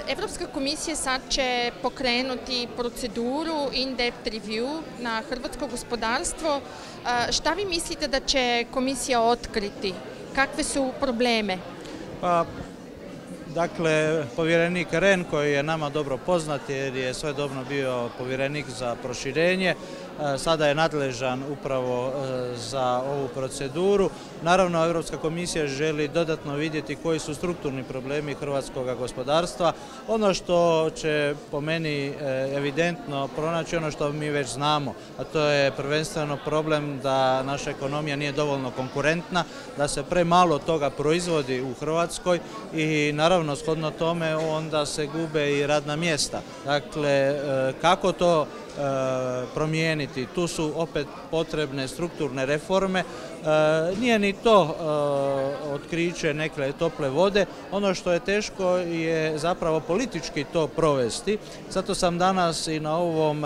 Evropska komisija sad će pokrenuti proceduru in-depth review na hrvatsko gospodarstvo. Šta vi mislite da će komisija otkriti? Kakve su probleme? Dakle, povjerenik Rehn, koji je nama dobro poznat jer je svojedobno bio povjerenik za proširenje, sada je nadležan upravo za ovu proceduru. Naravno, Europska komisija želi dodatno vidjeti koji su strukturni problemi hrvatskog gospodarstva. Ono što će po meni evidentno pronaći, ono što mi već znamo, a to je prvenstveno problem da naša ekonomija nije dovoljno konkurentna, da se premalo toga proizvodi u Hrvatskoj i naravno shodno tome onda se gube i radna mjesta. Dakle, kako to promijeniti? Tu su opet potrebne strukturne reforme. Nije ni to otkriće neke tople vode. Ono što je teško je zapravo politički to provesti. Zato sam danas i na ovom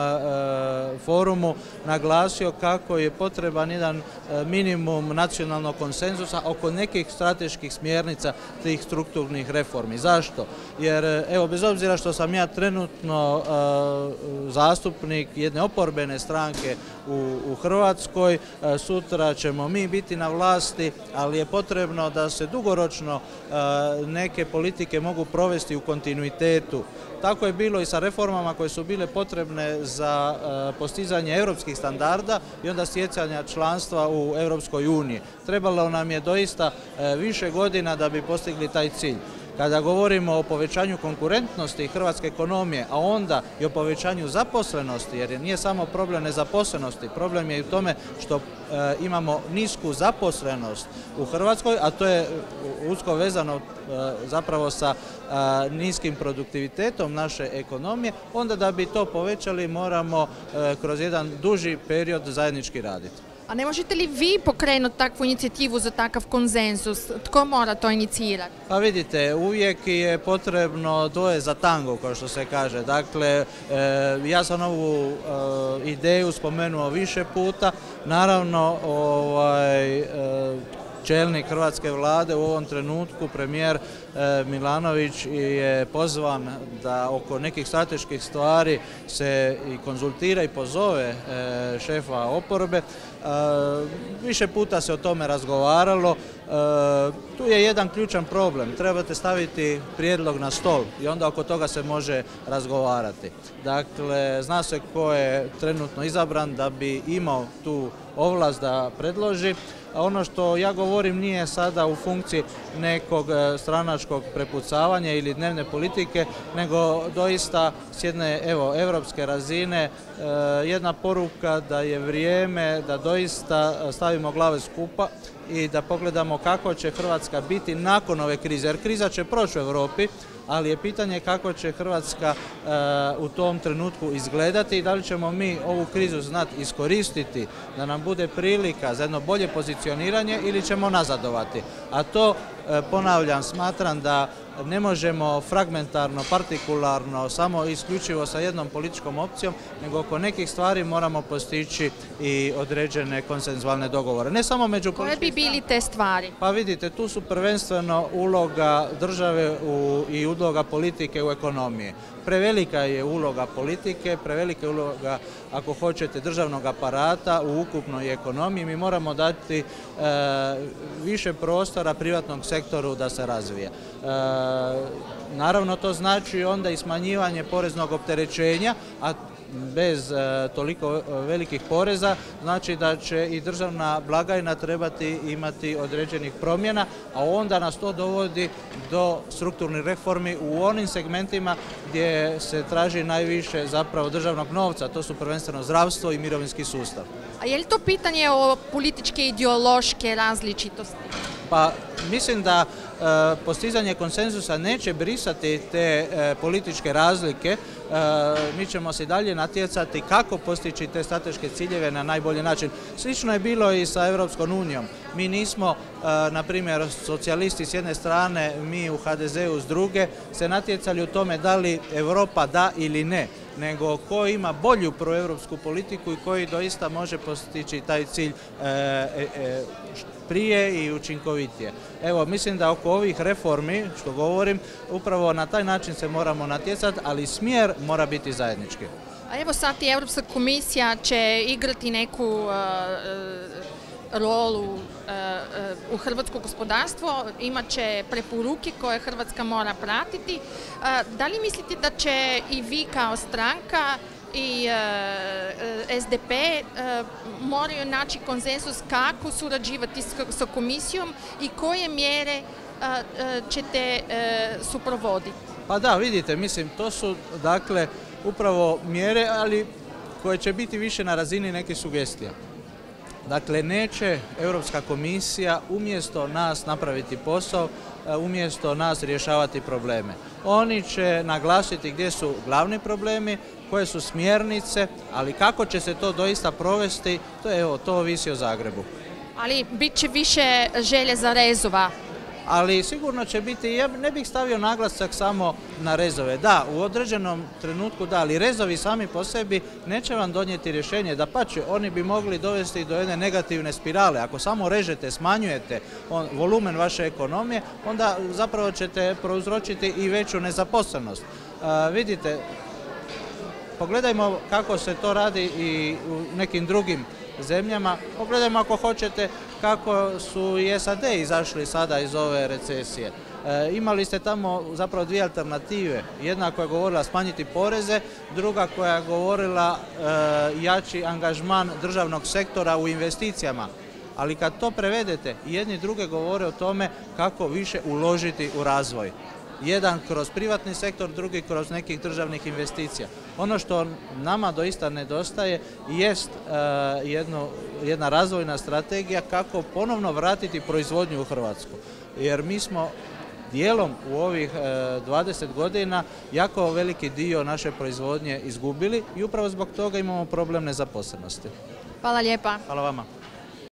forumu naglasio kako je potreban jedan minimum nacionalnog konsenzusa oko nekih strateških smjernica tih strukturnih reformi. Zašto? Jer evo, bez obzira što sam ja trenutno zastupnik jedne oporbene stranke u Hrvatskoj, sutra ćemo mi biti na vlasti, ali je potrebno da se dugoročno neke politike mogu provesti u kontinuitetu. Tako je bilo i sa reformama koje su bile potrebne za postizanje europskih standarda i onda stjecanja članstva u Europskoj uniji. Trebalo nam je doista više godina da bi postigli taj cilj. Kada govorimo o povećanju konkurentnosti hrvatske ekonomije, a onda i o povećanju zaposlenosti, jer nije samo problem nezaposlenosti, problem je i u tome što imamo nisku zaposlenost u Hrvatskoj, a to je usko vezano zapravo sa niskim produktivitetom naše ekonomije, onda da bi to povećali moramo kroz jedan duži period zajednički raditi. A ne možete li vi pokrenuti takvu inicijativu za takav konsenzus? Tko mora to inicirati? Pa vidite, uvijek je potrebno dvoje za tango, kao što se kaže. Dakle, ja sam ovu ideju spomenuo više puta. Naravno, čelnik hrvatske vlade u ovom trenutku, premijer Milanović, je pozvan da oko nekih strateških stvari se i konzultira i pozove šefa oporbe. Više puta se o tome razgovaralo. Tu je jedan ključan problem. Trebate staviti prijedlog na stol i onda oko toga se može razgovarati. Dakle, zna se ko je trenutno izabran da bi imao tu ovlast da predloži. A ono što ja govorim nije sada u funkciji nekog stranačkog prepucavanja ili dnevne politike, nego doista s jedne europske razine jedna poruka da je vrijeme da doista stavimo glave skupa i da pogledamo kako će Hrvatska biti nakon ove krize. Jer kriza će proći u Europi, ali je pitanje kako će Hrvatska u tom trenutku izgledati i da li ćemo mi ovu krizu znati iskoristiti da nam bude prilika za jedno bolje pozicioniranje ili ćemo nazadovati. A to, ponavljam, smatram da ne možemo fragmentarno, partikularno, samo isključivo sa jednom političkom opcijom, nego oko nekih stvari moramo postići i određene konsenzualne dogovore. Ne samo među koje bi bili te stvari? Pa vidite, tu su prvenstveno uloga države i uloga politike u ekonomiji. Prevelika je uloga politike, prevelika je uloga, ako hoćete, državnog aparata u ukupnoj ekonomiji. Mi moramo dati više prostora privatnom sektoru da se razvije. Naravno, to znači onda i smanjivanje poreznog opterećenja, a bez toliko velikih poreza znači da će i državna blagajna trebati imati određenih promjena, a onda nas to dovodi do strukturnih reformi u onim segmentima gdje se traži najviše zapravo državnog novca, to su prvenstveno zdravstvo i mirovinski sustav. A je li to pitanje o političke ideološke različitosti? Pa mislim da postizanje konsenzusa neće brisati te političke razlike. Mi ćemo se dalje natjecati kako postići te strateške ciljeve na najbolji način. Slično je bilo i sa Europskom unijom. Mi nismo, na primjer, socijalisti s jedne strane, mi u HDZ-u s druge, se natjecali u tome da li Europa da ili ne, nego ko ima bolju proeuropsku politiku i koji doista može postići taj cilj prije i učinkovitije. Evo, mislim da oko ovih reformi, što govorim, upravo na taj način se moramo natjecati, ali smjer mora biti zajednički. A evo sad i Europska komisija će igrati neku rolu u hrvatsko gospodarstvo, imat će preporuke koje Hrvatska mora pratiti. Da li mislite da će i vi kao stranka i SDP moraju naći konsenzus kako surađivati sa komisijom i koje mjere ćete suprovoditi? Pa da, vidite, mislim, to su dakle upravo mjere, ali koje će biti više na razini nekih sugestija. Dakle, neće Europska komisija umjesto nas napraviti posao, umjesto nas rješavati probleme. Oni će naglasiti gdje su glavni problemi, koje su smjernice, ali kako će se to doista provesti, to ovisi o Zagrebu. Ali bit će više želje za rezova. Ali sigurno će biti, ja ne bih stavio naglasak samo na rezove. Da, u određenom trenutku da, ali rezovi sami po sebi neće vam donijeti rješenje. Dapače, oni bi mogli dovesti do jedne negativne spirale. Ako samo režete, smanjujete volumen vaše ekonomije, onda zapravo ćete prouzročiti i veću nezaposlenost. Vidite, pogledajmo kako se to radi i u nekim drugim zemljama. Pogledajmo ako hoćete kako su i SAD izašli sada iz ove recesije. Imali ste tamo zapravo dvije alternative. Jedna koja je govorila smanjiti poreze, druga koja je govorila jači angažman državnog sektora u investicijama. Ali kad to prevedete, jedni i druge govore o tome kako više uložiti u razvoj. Jedan kroz privatni sektor, drugi kroz nekih državnih investicija. Ono što nama doista nedostaje jest jedna razvojna strategija kako ponovno vratiti proizvodnju u Hrvatsku. Jer mi smo dijelom u ovih 20 godina jako veliki dio naše proizvodnje izgubili i upravo zbog toga imamo problem nezaposlenosti. Hvala lijepa. Hvala vama.